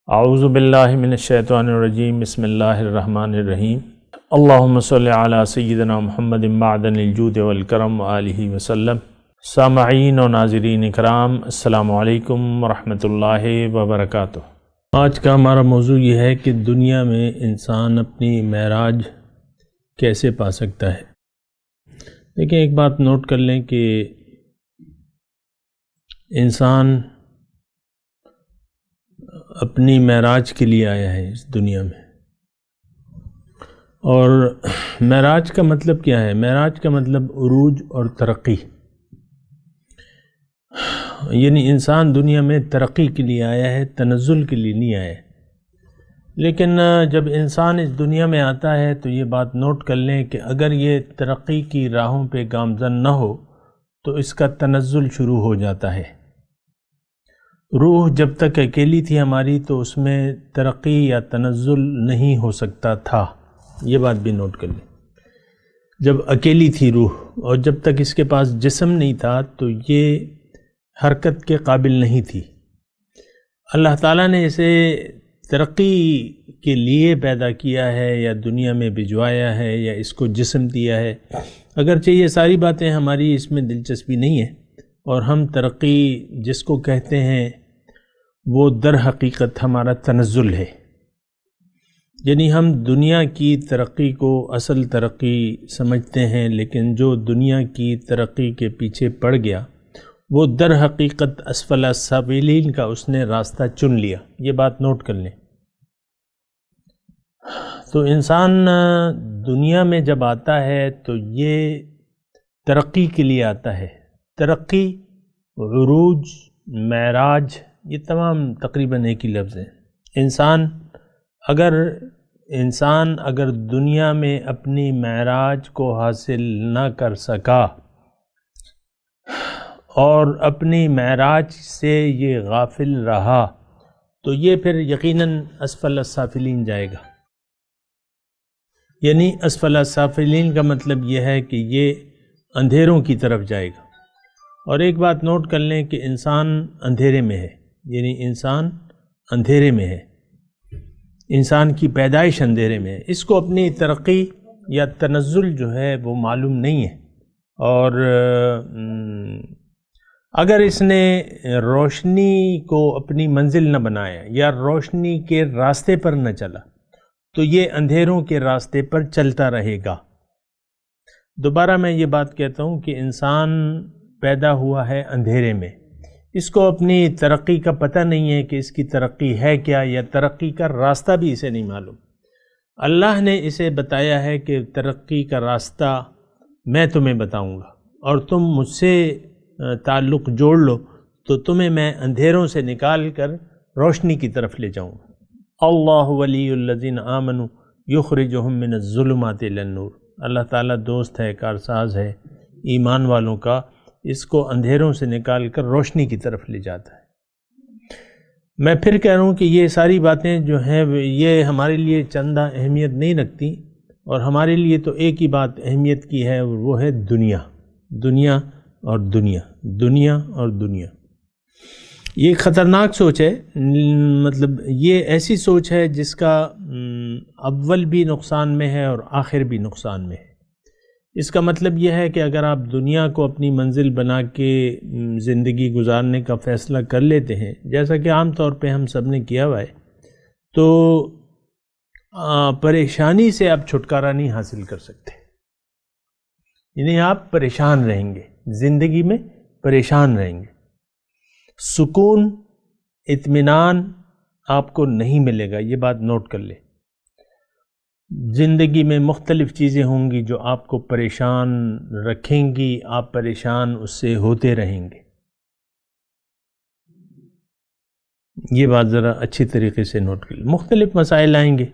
اعوذ باللہ من الشیطان الرجیم بسم اللہ الرحمن الرحیم اللہم صلی علی سیدنا محمد معدن الجود والکرم وآلہ وسلم۔ سامعین و ناظرین اکرام، السلام علیکم ورحمۃ اللہ وبرکاتہ۔ آج کا ہمارا موضوع یہ ہے کہ دنیا میں انسان اپنی معراج کیسے پا سکتا ہے۔ لیکن ایک بات نوٹ کر لیں کہ انسان اپنی معراج کے لیے آیا ہے اس دنیا میں، اور معراج کا مطلب کیا ہے؟ معراج کا مطلب عروج اور ترقی، یعنی انسان دنیا میں ترقی کے لیے آیا ہے، تنزل کے لیے نہیں آیا ہے۔ لیکن جب انسان اس دنیا میں آتا ہے تو یہ بات نوٹ کر لیں کہ اگر یہ ترقی کی راہوں پہ گامزن نہ ہو تو اس کا تنزل شروع ہو جاتا ہے۔ روح جب تک اکیلی تھی ہماری تو اس میں ترقی یا تنزل نہیں ہو سکتا تھا، یہ بات بھی نوٹ کر لیں۔ جب اکیلی تھی روح اور جب تک اس کے پاس جسم نہیں تھا تو یہ حرکت کے قابل نہیں تھی۔ اللہ تعالیٰ نے اسے ترقی کے لیے پیدا کیا ہے یا دنیا میں بھجوایا ہے یا اس کو جسم دیا ہے، اگرچہ یہ ساری باتیں ہماری اس میں دلچسپی نہیں ہے، اور ہم ترقی جس کو کہتے ہیں وہ در حقیقت ہمارا تنزل ہے۔ یعنی ہم دنیا کی ترقی کو اصل ترقی سمجھتے ہیں، لیکن جو دنیا کی ترقی کے پیچھے پڑ گیا وہ در حقیقت اسفل السافلین کا اس نے راستہ چن لیا، یہ بات نوٹ کر لیں۔ تو انسان دنیا میں جب آتا ہے تو یہ ترقی کے لیے آتا ہے۔ ترقی، عروج، معراج، یہ تمام تقریباً ایک ہی لفظ ہیں۔ انسان اگر دنیا میں اپنی معراج کو حاصل نہ کر سکا اور اپنی معراج سے یہ غافل رہا تو یہ پھر یقیناً اسفل السافلین جائے گا۔ یعنی اسفل السافلین کا مطلب یہ ہے کہ یہ اندھیروں کی طرف جائے گا۔ اور ایک بات نوٹ کر لیں کہ انسان اندھیرے میں ہے، یعنی انسان اندھیرے میں ہے، انسان کی پیدائش اندھیرے میں ہے۔ اس کو اپنی ترقی یا تنزل جو ہے وہ معلوم نہیں ہے، اور اگر اس نے روشنی کو اپنی منزل نہ بنایا یا روشنی کے راستے پر نہ چلا تو یہ اندھیروں کے راستے پر چلتا رہے گا۔ دوبارہ میں یہ بات کہتا ہوں کہ انسان پیدا ہوا ہے اندھیرے میں، اس کو اپنی ترقی کا پتہ نہیں ہے کہ اس کی ترقی ہے کیا، یا ترقی کا راستہ بھی اسے نہیں معلوم۔ اللہ نے اسے بتایا ہے کہ ترقی کا راستہ میں تمہیں بتاؤں گا، اور تم مجھ سے تعلق جوڑ لو تو تمہیں میں اندھیروں سے نکال کر روشنی کی طرف لے جاؤں گا۔ اللہ ولی الذین آمنوا یخرجہم من الظلمات الی النور۔ اللہ تعالیٰ دوست ہے، کارساز ہے ایمان والوں کا، اس کو اندھیروں سے نکال کر روشنی کی طرف لے جاتا ہے۔ میں پھر کہہ رہا ہوں کہ یہ ساری باتیں جو ہیں یہ ہمارے لیے چندہ اہمیت نہیں رکھتی، اور ہمارے لیے تو ایک ہی بات اہمیت کی ہے، اور وہ ہے دنیا، دنیا اور دنیا، دنیا اور دنیا۔ یہ ایک خطرناک سوچ ہے، مطلب یہ ایسی سوچ ہے جس کا اول بھی نقصان میں ہے اور آخر بھی نقصان میں ہے۔ اس کا مطلب یہ ہے کہ اگر آپ دنیا کو اپنی منزل بنا کے زندگی گزارنے کا فیصلہ کر لیتے ہیں، جیسا کہ عام طور پہ ہم سب نے کیا ہوا ہے، تو پریشانی سے آپ چھٹکارا نہیں حاصل کر سکتے۔ یعنی آپ پریشان رہیں گے، زندگی میں پریشان رہیں گے، سکون، اطمینان آپ کو نہیں ملے گا، یہ بات نوٹ کر لیں۔ زندگی میں مختلف چیزیں ہوں گی جو آپ کو پریشان رکھیں گی، آپ پریشان اس سے ہوتے رہیں گے۔ یہ بات ذرا اچھی طریقے سے نوٹ کر لیں۔ مختلف مسائل آئیں گے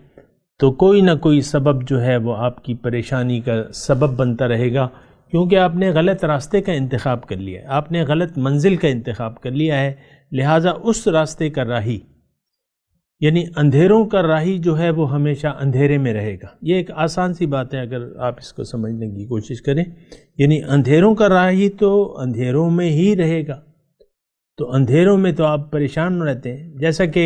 تو کوئی نہ کوئی سبب جو ہے وہ آپ کی پریشانی کا سبب بنتا رہے گا، کیونکہ آپ نے غلط راستے کا انتخاب کر لیا ہے، آپ نے غلط منزل کا انتخاب کر لیا ہے، لہٰذا اس راستے کا راہی، یعنی اندھیروں کا راہی جو ہے وہ ہمیشہ اندھیرے میں رہے گا۔ یہ ایک آسان سی بات ہے اگر آپ اس کو سمجھنے کی کوشش کریں، یعنی اندھیروں کا راہی تو اندھیروں میں ہی رہے گا، تو اندھیروں میں تو آپ پریشان رہتے ہیں۔ جیسا کہ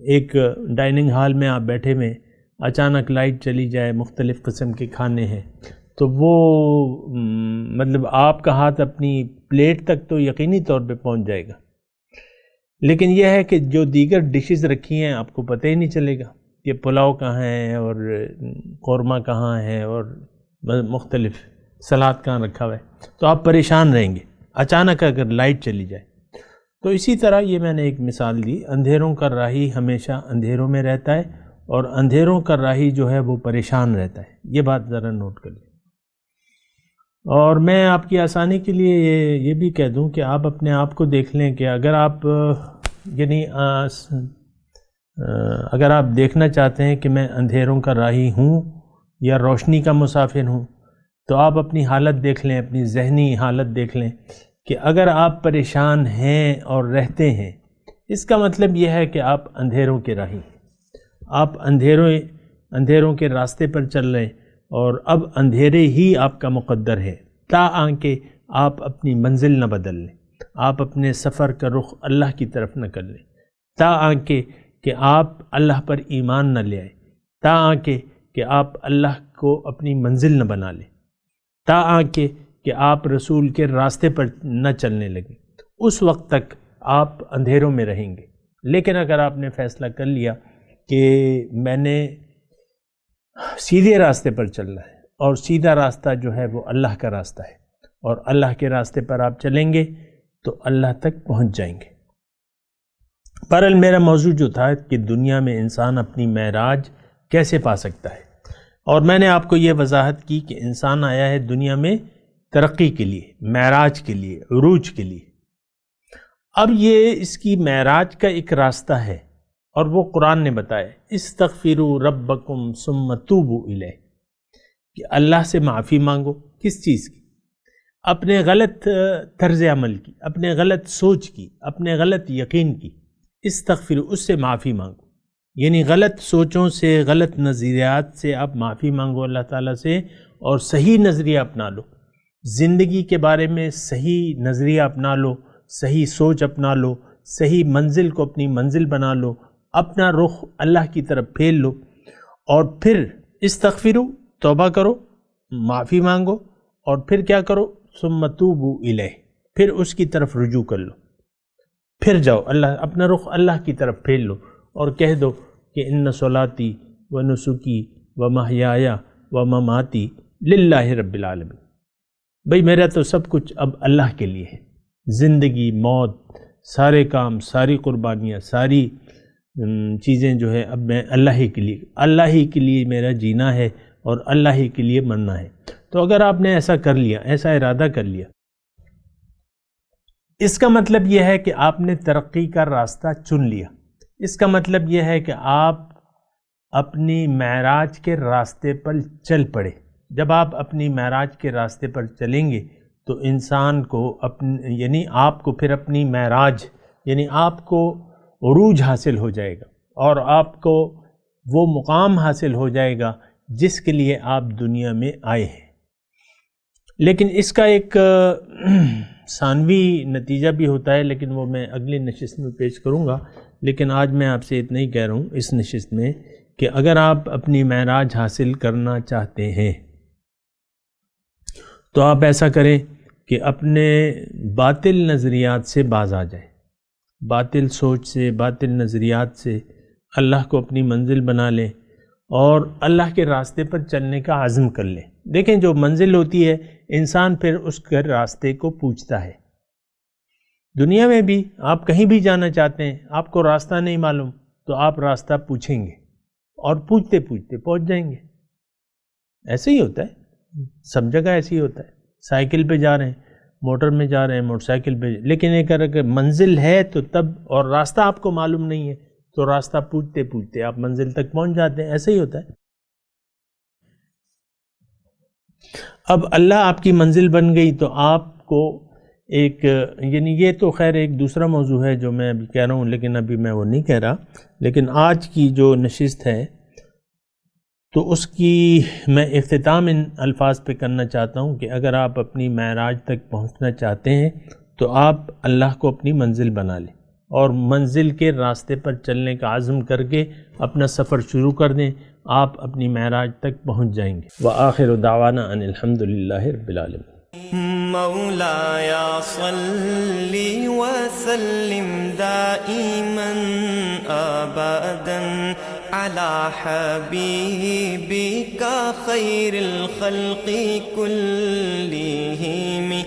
ایک ڈائننگ ہال میں آپ بیٹھے ہوئے، اچانک لائٹ چلی جائے، مختلف قسم کے کھانے ہیں، تو وہ مطلب آپ کا ہاتھ اپنی پلیٹ تک تو یقینی طور پہ پہنچ جائے گا، لیکن یہ ہے کہ جو دیگر ڈشز رکھی ہیں آپ کو پتہ ہی نہیں چلے گا کہ پلاؤ کہاں ہے اور قورمہ کہاں ہے اور مختلف سلاد کہاں رکھا ہوا ہے، تو آپ پریشان رہیں گے اچانک اگر لائٹ چلی جائے۔ تو اسی طرح یہ میں نے ایک مثال دی، اندھیروں کا راہی ہمیشہ اندھیروں میں رہتا ہے اور اندھیروں کا راہی جو ہے وہ پریشان رہتا ہے، یہ بات ذرا نوٹ کر لیں۔ اور میں آپ کی آسانی کے لیے یہ بھی کہہ دوں کہ آپ اپنے آپ کو دیکھ لیں کہ اگر آپ یعنی اگر آپ دیکھنا چاہتے ہیں کہ میں اندھیروں کا راہی ہوں یا روشنی کا مسافر ہوں، تو آپ اپنی حالت دیکھ لیں، اپنی ذہنی حالت دیکھ لیں کہ اگر آپ پریشان ہیں اور رہتے ہیں، اس کا مطلب یہ ہے کہ آپ اندھیروں کے راہی ہیں، آپ اندھیروں کے راستے پر چل رہے ہیں اور اب اندھیرے ہی آپ کا مقدر ہے، تاکہ آپ اپنی منزل نہ بدل لیں، آپ اپنے سفر کا رخ اللہ کی طرف نہ کر لیں، تاکہ کہ آپ اللہ پر ایمان نہ لے آئیں، تاکہ کہ آپ اللہ کو اپنی منزل نہ بنا لیں، تاکہ کہ آپ رسول کے راستے پر نہ چلنے لگیں، اس وقت تک آپ اندھیروں میں رہیں گے۔ لیکن اگر آپ نے فیصلہ کر لیا کہ میں نے سیدھے راستے پر چلنا ہے اور سیدھا راستہ جو ہے وہ اللہ کا راستہ ہے، اور اللہ کے راستے پر آپ چلیں گے تو اللہ تک پہنچ جائیں گے۔ بہرحال میرا موضوع جو تھا کہ دنیا میں انسان اپنی معراج کیسے پا سکتا ہے، اور میں نے آپ کو یہ وضاحت کی کہ انسان آیا ہے دنیا میں ترقی کے لیے، معراج کے لیے، عروج کے لیے۔ اب یہ اس کی معراج کا ایک راستہ ہے اور وہ قرآن نے بتایا، استغفروا ربکم ثم توبوا الیہ، کہ اللہ سے معافی مانگو۔ کس چیز کی؟ اپنے غلط طرز عمل کی، اپنے غلط سوچ کی، اپنے غلط یقین کی، استغفروا، اس سے معافی مانگو، یعنی غلط سوچوں سے، غلط نظریات سے آپ معافی مانگو اللہ تعالیٰ سے، اور صحیح نظریہ اپنا لو، زندگی کے بارے میں صحیح نظریہ اپنا لو، صحیح سوچ اپنا لو، صحیح منزل کو اپنی منزل بنا لو، اپنا رخ اللہ کی طرف پھیر لو، اور پھر استغفروا، توبہ کرو، معافی مانگو، اور پھر کیا کرو، ثم توبوا الیہ، پھر اس کی طرف رجوع کر لو، پھر جاؤ اللہ، اپنا رخ اللہ کی طرف پھیر لو اور کہہ دو کہ ان صلاتی و نسکی و محیای و مماتی للہ رب العالمین، بھئی میرا تو سب کچھ اب اللہ کے لیے ہے، زندگی، موت، سارے کام، ساری قربانیاں، ساری چیزیں جو ہے اب میں اللہ ہی کے لیے میرا جینا ہے اور اللہ ہی کے لیے مرنا ہے۔ تو اگر آپ نے ایسا کر لیا، ایسا ارادہ کر لیا، اس کا مطلب یہ ہے کہ آپ نے ترقی کا راستہ چن لیا، اس کا مطلب یہ ہے کہ آپ اپنی معراج کے راستے پر چل پڑے۔ جب آپ اپنی معراج کے راستے پر چلیں گے تو انسان کو یعنی آپ کو پھر اپنی معراج، یعنی آپ کو عروج حاصل ہو جائے گا، اور آپ کو وہ مقام حاصل ہو جائے گا جس کے لیے آپ دنیا میں آئے ہیں۔ لیکن اس کا ایک ثانوی نتیجہ بھی ہوتا ہے، لیکن وہ میں اگلی نشست میں پیش کروں گا۔ لیکن آج میں آپ سے اتنا ہی کہہ رہا ہوں اس نشست میں کہ اگر آپ اپنی معراج حاصل کرنا چاہتے ہیں تو آپ ایسا کریں کہ اپنے باطل نظریات سے باز آ جائیں، باطل سوچ سے، باطل نظریات سے اللہ کو اپنی منزل بنا لیں اور اللہ کے راستے پر چلنے کا عزم کر لیں۔ دیکھیں جو منزل ہوتی ہے انسان پھر اس کے راستے کو پوچھتا ہے۔ دنیا میں بھی آپ کہیں بھی جانا چاہتے ہیں، آپ کو راستہ نہیں معلوم تو آپ راستہ پوچھیں گے اور پوچھتے پوچھتے پہنچ جائیں گے۔ ایسے ہی ہوتا ہے، سب جگہ ایسے ہی ہوتا ہے، سائیکل پہ جا رہے ہیں، موٹر میں جا رہے ہیں، موٹر سائیکل پہ، لیکن ایک اگر منزل ہے تو تب، اور راستہ آپ کو معلوم نہیں ہے تو راستہ پوچھتے پوچھتے آپ منزل تک پہنچ جاتے ہیں۔ ایسے ہی ہوتا ہے۔ اب اللہ آپ کی منزل بن گئی تو آپ کو ایک، یعنی یہ تو خیر ایک دوسرا موضوع ہے جو میں ابھی کہہ رہا ہوں، لیکن ابھی میں وہ نہیں کہہ رہا، لیکن آج کی جو نشست ہے تو اس کی میں اختتام ان الفاظ پہ کرنا چاہتا ہوں کہ اگر آپ اپنی معراج تک پہنچنا چاہتے ہیں تو آپ اللہ کو اپنی منزل بنا لیں، اور منزل کے راستے پر چلنے کا عزم کر کے اپنا سفر شروع کر دیں، آپ اپنی معراج تک پہنچ جائیں گے۔ وآخر دعوانا ان الحمد للہ رب العالمین۔ مولاي صل وسلم دائما أبدا على حبيبك خير الخلق كلهم